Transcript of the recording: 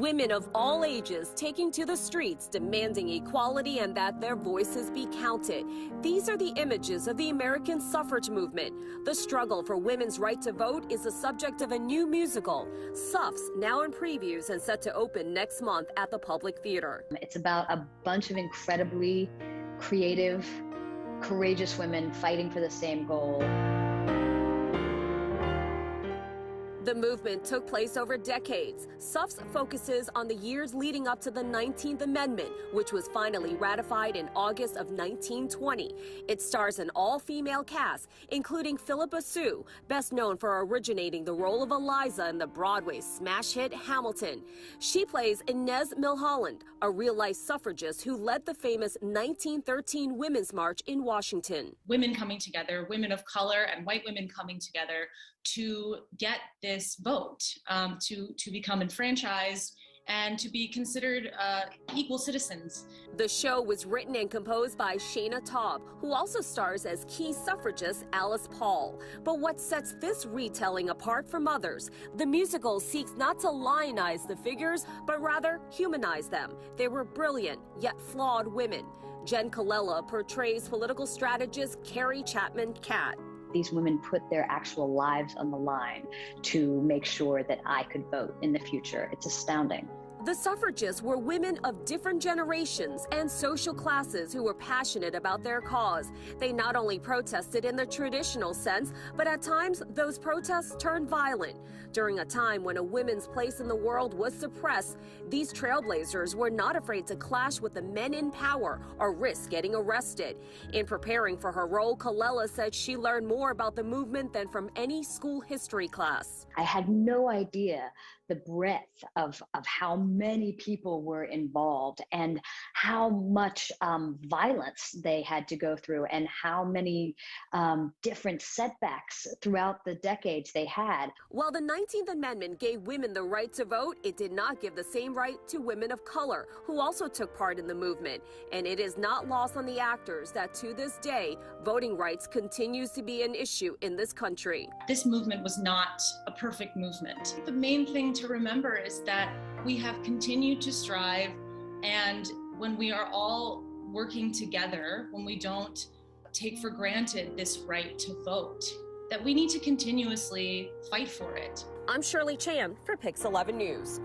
Women of all ages taking to the streets demanding equality and that their voices be counted. These are the images of the American suffrage movement. The struggle for women's right to vote is the subject of a new musical, Suffs, now in previews and set to open next month at the Public Theater. It's about a bunch of incredibly creative, courageous women fighting for the same goal. The movement took place over decades. Suffs focuses on the years leading up to the 19th Amendment, which was finally ratified in August of 1920. It stars an all-female cast, including Philippa Sue, best known for originating the role of Eliza in the Broadway smash hit Hamilton. She plays Inez Milholland, a real-life suffragist who led the famous 1913 Women's March in Washington. Women coming together, women of color and white women coming together to get this vote, to become enfranchised and to be considered equal citizens. The show was written and composed by Shana Taub, who also stars as key suffragist Alice Paul. But what sets this retelling apart from others? The musical seeks not to lionize the figures, but rather humanize them. They were brilliant, yet flawed women. Jen Colella portrays political strategist Carrie Chapman Catt. These women put their actual lives on the line to make sure that I could vote in the future. It's astounding. The suffragists were women of different generations and social classes who were passionate about their cause. They not only protested in the traditional sense, but at times those protests turned violent. During a time when a woman's place in the world was suppressed, these trailblazers were not afraid to clash with the men in power or risk getting arrested. In preparing for her role, Colella said she learned more about the movement than from any school history class. I had no idea the breadth of how many people were involved and how much violence they had to go through and how many different setbacks throughout the decades they had. While the 19th Amendment gave women the right to vote, it did not give the same right to women of color, who also took part in the movement. And it is not lost on the actors that to this day, voting rights continues to be an issue in this country. This movement was not a perfect movement. The main thing to remember is that we have continued to strive, and when we are all working together, when we don't take for granted this right to vote, that we need to continuously fight for it. I'm Shirley Chan for Pix 11 News.